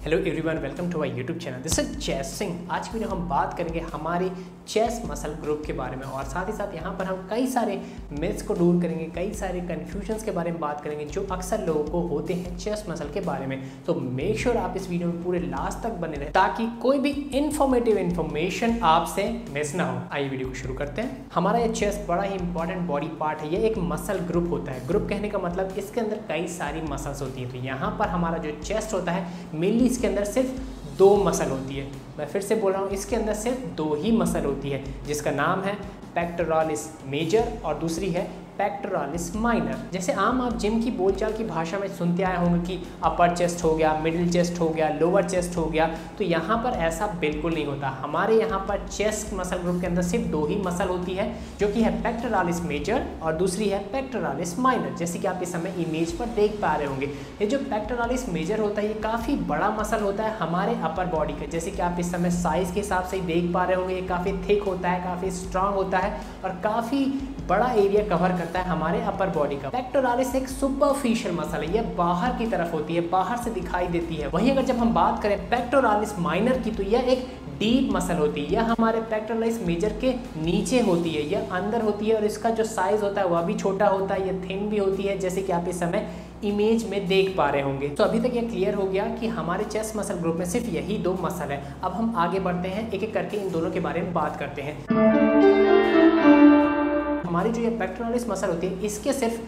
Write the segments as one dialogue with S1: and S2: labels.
S1: Hello everyone, welcome to my YouTube channel. This is Chess Singh. आज की video हम बात करेंगे हमारे चेस मसल ग्रुप के बारे में और साथ ही साथ यहाँ पर हम कई सारे मिथ्स को दूर करेंगे, कई सारे कन्फ्यूजन्स के बारे में बात करेंगे जो अक्सर लोगों को होते हैं चेस मसल के बारे में। तो मेक श्योर आप इस वीडियो में पूरे लास्ट तक बने रहे ताकि कोई भी इन्फॉर्मेटिव इन्फॉर्मेशन आपसे मिस ना हो। आइए वीडियो को शुरू करते हैं। हमारा ये चेस्ट बड़ा ही इंपॉर्टेंट बॉडी पार्ट है। ये एक मसल ग्रुप होता है। ग्रुप कहने का मतलब इसके अंदर कई सारी मसल्स होती हैं। तो यहाँ पर हमारा जो चेस्ट होता है मेनली इसके अंदर सिर्फ दो मसल होती है। मैं फिर से बोल रहा हूँ, इसके अंदर सिर्फ दो ही मसल होती है जिसका नाम है पेक्टोरालिस मेजर और दूसरी है पेक्टोरालिस माइनर। जैसे आम आप जिम की बोलचाल की भाषा में सुनते आए होंगे कि अपर चेस्ट हो गया, मिडिल चेस्ट हो गया, लोअर चेस्ट हो गया, तो यहाँ पर ऐसा बिल्कुल नहीं होता। हमारे यहाँ पर चेस्ट मसल ग्रुप के अंदर सिर्फ दो ही मसल होती है जो कि है पेक्टोरालिस मेजर और दूसरी है पेक्टोरालिस माइनर। जैसे कि आप इस समय इमेज पर देख पा रहे होंगे, ये जो पेक्टोरालिस मेजर होता है ये काफ़ी बड़ा मसल होता है हमारे अपर बॉडी का। जैसे कि आप इस समय साइज़ के हिसाब से ही देख पा रहे होंगे, ये काफ़ी थिक होता है, काफ़ी स्ट्रांग होता है और काफ़ी बड़ा एरिया कवर करता है हमारे अपर बॉडी का। पेक्टोरालिस एक सुपरफिशियल मसल है, ये बाहर की तरफ होती है, बाहर से दिखाई देती है। वहीं अगर जब हम बात करें पेक्टोरालिस माइनर की तो यह एक डीप मसल होती है। यह हमारे पेक्टोरालिस मेजर के नीचे होती है, यह अंदर होती है और इसका जो साइज होता है वह भी छोटा होता है, यह थिन भी होती है, जैसे कि आप इस समय इमेज में देख पा रहे होंगे। तो अभी तक यह क्लियर हो गया कि हमारे चेस्ट मसल ग्रुप में सिर्फ यही दो मसल है। अब हम आगे बढ़ते हैं, एक एक करके इन दोनों के बारे में बात करते हैं। हमारी जो ये पेक्टोरालिस मसल होती है इसके सिर्फ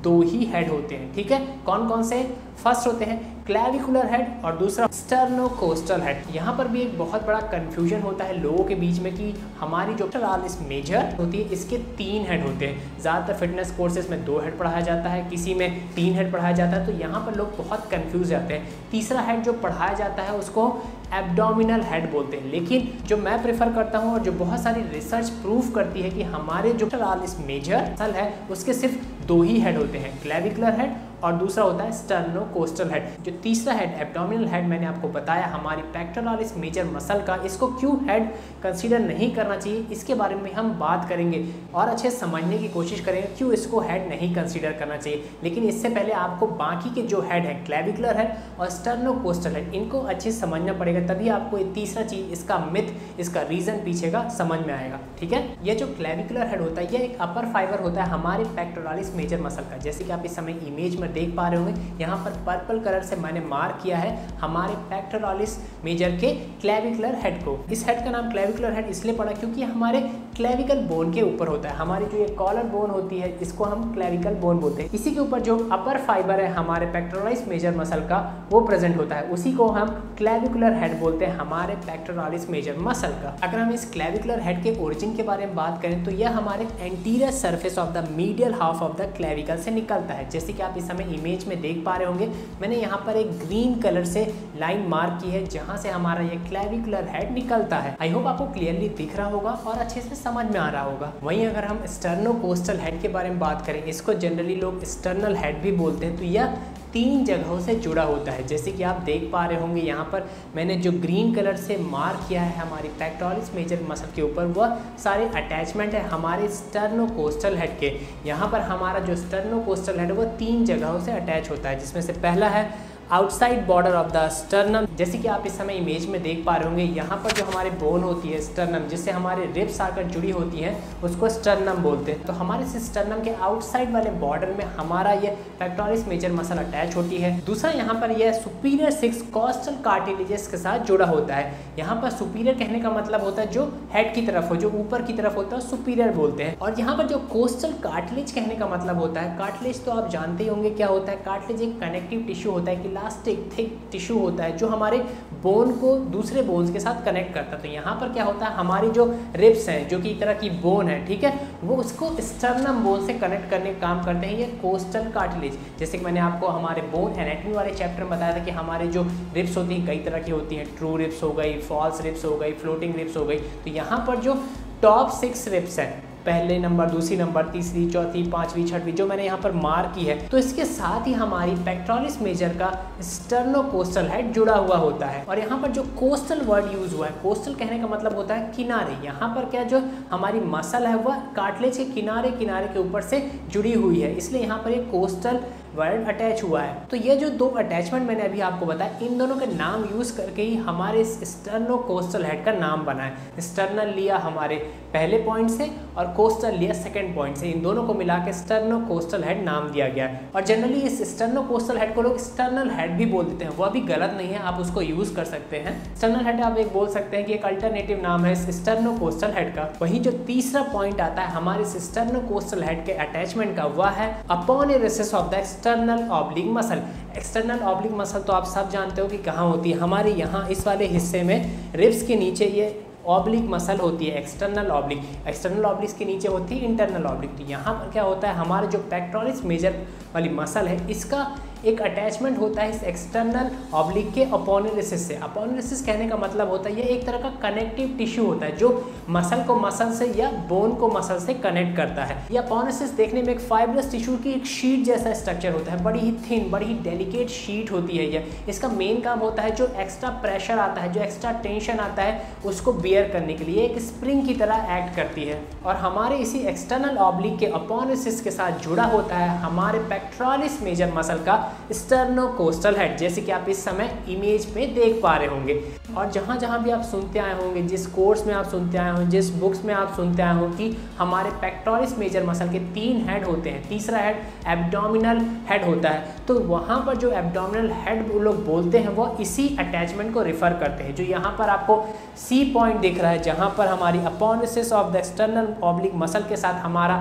S1: दो ही हेड होते हैं, ठीक है। कौन कौन से? फर्स्ट होते हैं क्लेविकुलर हेड और दूसरा स्टर्नोकोस्टल हेड। यहाँ पर भी एक बहुत बड़ा कंफ्यूजन होता है लोगों के बीच में कि हमारी जो पेक्टोरालिस मेजर होती है इसके तीन हेड होते हैं। ज़्यादातर फिटनेस कोर्सेज में दो हेड पढ़ाया जाता है, किसी में तीन हेड पढ़ाया जाता है, तो यहाँ पर लोग बहुत कंफ्यूज जाते हैं। तीसरा हेड जो पढ़ाया जाता है उसको एब्डोमिनल हेड बोलते हैं, लेकिन जो मैं प्रेफर करता हूँ और जो बहुत सारी रिसर्च प्रूव करती है कि हमारे जो पेक्टोरालिस मेजर मसल है उसके सिर्फ दो ही हेड होते हैं, क्लेविकुलर हेड और दूसरा होता है स्टर्नोकोस्टल हेड। जो तीसरा हेड एब्डोमिनल हेड मैंने आपको बताया हमारी पेक्टोरालिस मेजर मसल का, इसको क्यों हेड कंसीडर नहीं करना चाहिए इसके बारे में हम बात करेंगे और अच्छे समझने की कोशिश करेंगे क्यों इसको हेड नहीं कंसीडर करना चाहिए। लेकिन इससे पहले आपको बाकी के जो हेड है क्लेविकुलर हेड और स्टर्नोकोस्टल हेड इनको अच्छे से समझना पड़ेगा, तभी आपको ये तीसरा चीज, इसका मिथ, इसका रीजन पीछे का समझ में आएगा, ठीक है। ये जो क्लेविकुलर हेड होता है ये एक अपर फाइबर होता है हमारे पेक्टोरालिस मेजर मसल का। जैसे कि आप इस समय इमेज में देख पा रहे होंगे, यहाँ पर पर्पल कलर से मैंने मार्क किया है हमारे पेक्टोरालिस मेजर के क्लेविकुलर हेड को। इस हेड का नाम क्लेविकुलर हेड इसलिए पड़ा क्योंकि हमारे क्लेविकल बोन के ऊपर होता है। हमारी जो ये कॉलर बोन होती है इसको हम क्लेविकल बोन बोलते हैं। इसी के ऊपर जो अपर फाइबर है हमारे पेक्टोरालिस मेजर मसल का वो प्रेजेंट होता है, उसी को हम क्लेविकुलर हेड बोलते हैं हमारे पेक्टोरालिस मेजर मसल का। अगर हम इस क्लेविकुलर हेड के ओरिजिन के बारे में बात करें तो यह हमारे anterior surface of the medial half of the clavicle से निकलता है। जैसे कि आप इस समय इमेज में देख पा रहे होंगे, मैंने यहाँ पर एक ग्रीन कलर से लाइन मार्क की है जहाँ से हमारा ये क्लेविकुलर हेड निकलता है। आई होप आपको क्लियरली दिख रहा होगा और अच्छे से समझ में आ रहा होगा। वहीं अगर हम स्टर्नोकोस्टल हेड के बारे में बात करें, इसको जनरली लोग स्टर्नल हेड भी बोलते हैं, तो यह तीन जगहों से जुड़ा होता है। जैसे कि आप देख पा रहे होंगे यहाँ पर मैंने जो ग्रीन कलर से मार्क किया है हमारी पेक्टोरालिस मेजर मसल के ऊपर, वह सारे अटैचमेंट है हमारे स्टर्नोकोस्टल हेड के। यहाँ पर हमारा जो स्टर्नोकोस्टल हेड है वो तीन जगहों से अटैच होता है, जिसमें से पहला है outside border of the sternum. जैसे कि आप इस समय इमेज में देख पा रहे होंगे, यहाँ पर जो हमारे बोन होती है स्टर्नम, जिससे हमारे रिब्स आकर जुड़ी होती हैं, उसको स्टर्नम बोलते हैं। तो हमारे स्टर्नम के आउटसाइड वाले बॉर्डर में हमारा ये पेक्टोरालिस मेजर मसल अटैच होती है। दूसरा यहाँ पर यह सुपीरियर 6 कॉस्टल कार्टिलेजेस के साथ जुड़ा होता है। यहाँ पर सुपीरियर कहने का मतलब होता है जो हेड की तरफ हो, जो ऊपर की तरफ होता है सुपीरियर बोलते हैं। और यहाँ पर जो कोस्टल कार्टिलेज कहने का मतलब होता है, कार्टिलेज तो आप जानते ही होंगे क्या होता है। कार्टिलेज एक कनेक्टिव टिश्यू होता है, इलास्टिक थिक टिश्यू होता है जो हमारे बोन को दूसरे बोन्स के साथ कनेक्ट करता है। तो यहाँ पर क्या होता है, हमारी जो रिब्स हैं जो कि एक तरह की बोन है, ठीक है, वो उसको स्टर्नम बोन से कनेक्ट करने का काम करते हैं ये कोस्टल कार्टिलेज। जैसे कि मैंने आपको हमारे बोन एनाटॉमी वाले चैप्टर में बताया था कि हमारे जो रिब्स होती हैं कई तरह की होती हैं, ट्रू रिब्स हो गई, फॉल्स रिब्स हो गई, फ्लोटिंग रिब्स हो गई। तो यहाँ पर जो टॉप 6 रिब्स हैं पहले नंबर, दूसरी नंबर, तीसरी, चौथी, पांचवी, छठवीं जो मैंने यहाँ पर मार्क की है। तो इसके साथ ही हमारी पेक्टोरलिस मेजर का स्टर्नोकोस्टल हेड जुड़ा हुआ होता है। और यहाँ पर जो कोस्टल वर्ड यूज हुआ है, कोस्टल कहने का मतलब होता है किनारे। यहाँ पर क्या जो हमारी मसल है वह कार्टिलेज के किनारे किनारे के ऊपर से जुड़ी हुई है, इसलिए यहाँ पर एक कोस्टल वर्ड अटैच हुआ है। तो ये जो दो अटैचमेंट मैंने अभी आपको बताया, इन दोनों के नाम यूज करके ही हमारे इस स्टर्नोकोस्टल हेड का नाम बना है। स्टर्नल लिया हमारे पहले पॉइंट से और कोस्टल लिया सेकंड पॉइंट से, इन दोनों को मिला के स्टर्नोकोस्टल हेड नाम दिया गया है। और जनरली इस स्टर्नोकोस्टल हेड को लोग स्टर्नल हेड भी बोल देते हैं, वह भी गलत नहीं है, आप उसको यूज कर सकते हैं। स्टर्नल हेड आप एक बोल सकते हैं कि एक अल्टरनेटिव नाम है इस स्टर्नोकोस्टल हेड का। वहीं जो तीसरा पॉइंट आता है हमारे स्टर्नोकोस्टल हेड के अटैचमेंट का, वह है upon a recess of the external oblique muscle. External oblique muscle तो आप सब जानते हो कि कहाँ होती है, हमारे यहाँ इस वाले हिस्से में रिब्स के नीचे ये ऑब्लिक मसल होती है, एक्सटर्नल ऑब्लिक। एक्सटर्नल ऑब्लिक के नीचे होती है इंटरनल ऑब्लिक। तो यहाँ पर क्या होता है, हमारे जो पेक्टोरलिस मेजर वाली मसल है इसका एक अटैचमेंट होता है इस एक्सटर्नल ऑब्लिक के अपोनेलिसिस से। अपोनेलिसिस कहने का मतलब होता है ये एक तरह का कनेक्टिव टिश्यू होता है जो मसल को मसल से या बोन को मसल से कनेक्ट करता है। ये अपोनेलिसिस देखने में एक फाइब्रस टिश्यू की एक शीट जैसा स्ट्रक्चर होता है, बड़ी ही थिन, बड़ी ही डेलिकेट शीट होती है ये। इसका मेन काम होता है जो एक्स्ट्रा प्रेशर आता है, जो एक्स्ट्रा टेंशन आता है उसको बियर करने के लिए एक स्प्रिंग की तरह एक्ट करती है। और हमारे इसी एक्सटर्नल ऑब्लिक के अपोनेलिसिस के साथ जुड़ा होता है हमारे पेक्टोरलिस मेजर मसल का स्टर्नोकोस्टल हेड, जैसे कि आप इस समय इमेज में देख पा रहे होंगे। और जहाँ जहाँ भी आप सुनते आए होंगे, जिस कोर्स में आप सुनते आए होंगे, जिस बुक्स में आप सुनते आए होंगे कि हमारे पेक्टोरलिस मेजर मसल के 3 हेड होते हैं, तीसरा हेड एब्डोमिनल हेड होता है, तो वहाँ पर जो एब्डोमिनल हेड वो लोग बोलते हैं वो इसी अटैचमेंट को रिफर करते हैं। जो यहाँ पर आपको सी पॉइंट दिख रहा है जहाँ पर हमारी aponeurosis of the external oblique muscle के साथ हमारा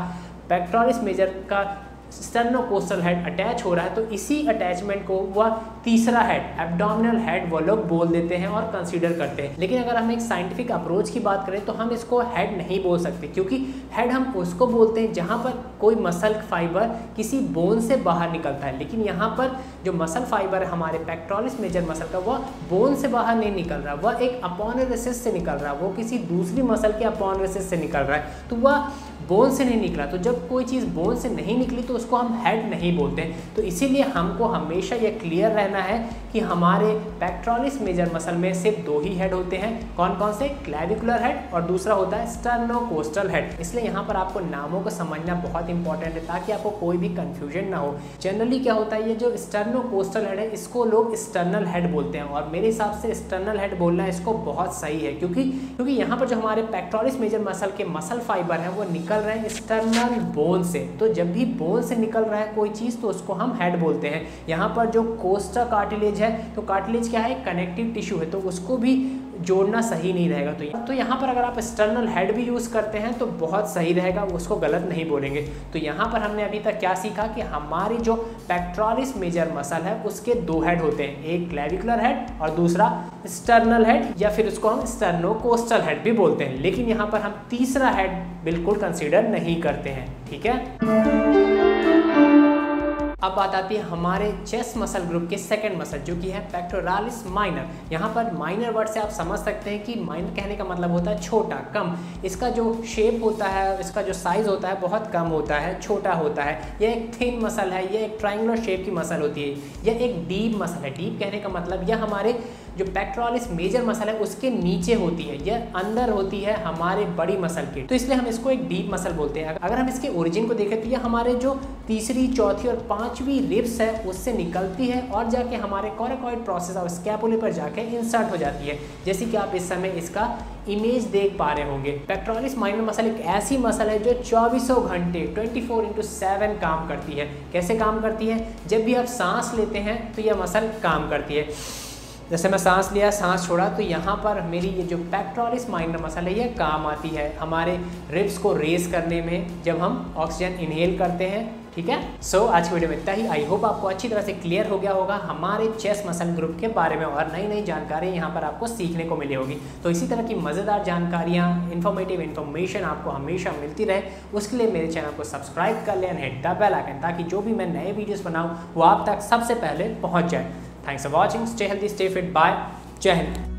S1: पेक्टोरलिस मेजर का स्टर्नोकोस्टल हेड अटैच हो रहा है, तो इसी अटैचमेंट को वह तीसरा हेड एब्डोमिनल हेड वो लोग बोल देते हैं और कंसीडर करते हैं। लेकिन अगर हम एक साइंटिफिक अप्रोच की बात करें तो हम इसको हेड नहीं बोल सकते, क्योंकि हेड हम उसको बोलते हैं जहां पर कोई मसल फाइबर किसी बोन से बाहर निकलता है। लेकिन यहाँ पर जो मसल फाइबर है हमारे पेक्टोरलिस मेजर मसल का, वह बोन से बाहर नहीं निकल रहा, वह एक अपोनेलिसिस से निकल रहा है, वो किसी दूसरी मसल के अपोनेलिसिस से निकल रहा है, तो वह बोन से नहीं निकला। तो जब कोई चीज़ बोन से नहीं निकली तो उसको हम हेड नहीं बोलते हैं। तो इसीलिए हमको हमेशा ये क्लियर रहना है कि हमारे पेक्टोरलिस मेजर मसल में सिर्फ 2 ही हेड होते हैं। कौन कौन से? क्लैविकुलर हेड और दूसरा होता है स्टर्नोकोस्टल हेड। इसलिए यहाँ पर आपको नामों को समझना बहुत इंपॉर्टेंट है ताकि आपको कोई भी कंफ्यूजन ना हो। जनरली क्या होता है, ये जो स्टर्नोकोस्टल हेड है इसको लोग स्टर्नल हेड बोलते हैं, और मेरे हिसाब से स्टर्नल हेड बोलना इसको बहुत सही है, क्योंकि यहाँ पर जो हमारे पेक्टोरलिस मेजर मसल के मसल फाइबर है वो निकल रहे हैं एक्सटर्नल बोन से। तो जब भी बोन से निकल रहा है कोई चीज़ तो उसको हम हेड बोलते हैं। यहाँ पर जो कोस्टा कार्टिलेज है, तो कार्टिलेज क्या है? कनेक्टिव टिश्यू है, तो उसको भी जोड़ना सही नहीं रहेगा। तो यहाँ पर अगर आप स्टर्नल हेड भी यूज़ करते हैं तो बहुत सही रहेगा, उसको गलत नहीं बोलेंगे। तो यहाँ पर हमने अभी तक क्या सीखा कि हमारी जो पेक्टोरलिस मेजर मसल है उसके 2 हेड होते हैं, एक क्लैविकुलर हेड और दूसरा स्टर्नल हेड, या फिर उसको हम स्टर्नोकोस्टल हेड भी बोलते हैं। लेकिन यहाँ पर हम तीसरा हेड बिल्कुल कंसीडर नहीं करते हैं, ठीक है। अब बात आती है हमारे चेस्ट मसल ग्रुप के सेकंड मसल जो कि है पेक्टोरालिस माइनर। यहाँ पर माइनर वर्ड से आप समझ सकते हैं कि माइनर कहने का मतलब होता है छोटा, कम। इसका जो शेप होता है, इसका जो साइज होता है बहुत कम होता है, छोटा होता है। यह एक थिन मसल है, यह एक ट्रायंगुलर शेप की मसल होती है। यह एक डीप मसल है। डीप कहने का मतलब यह हमारे जो पेक्टोरलिस मेजर मसल है उसके नीचे होती है, यह अंदर होती है हमारे बड़ी मसल के, तो इसलिए हम इसको एक डीप मसल बोलते हैं। अगर हम इसके ओरिजिन को देखें तो यह हमारे जो तीसरी, चौथी और 5वीं रिब्स है उससे निकलती है और जाके हमारे कोरेकॉइड प्रोसेस और स्कैपुले पर जाके इंसर्ट हो जाती है, जैसे कि आप इस समय इसका इमेज देख पा रहे होंगे। पेक्टोरलिस माइनर मसल एक ऐसी मसल है जो 24 घंटे 24/7 काम करती है। कैसे काम करती है? जब भी आप सांस लेते हैं तो यह मसल काम करती है। जैसे मैं सांस लिया, सांस छोड़ा, तो यहाँ पर मेरी ये जो पेक्टोरलिस माइनर मसल है ये काम आती है हमारे रिब्स को रेस करने में जब हम ऑक्सीजन इनहेल करते हैं, ठीक है। सो आज की वीडियो में इतना ही। आई होप आपको अच्छी तरह से क्लियर हो गया होगा हमारे चेस्ट मसल ग्रुप के बारे में, और नई नई जानकारी यहाँ पर आपको सीखने को मिली होगी। तो इसी तरह की मज़ेदार जानकारियाँ, इन्फॉर्मेटिव इन्फॉर्मेशन आपको हमेशा मिलती रहे, उसके लिए मेरे चैनल को सब्सक्राइब कर लें and hit the bell icon, ताकि जो भी मैं नए वीडियोज़ बनाऊँ वो आप तक सबसे पहले पहुँच जाए। Thanks for watching. Stay healthy, stay fit. Bye. Jai Hind.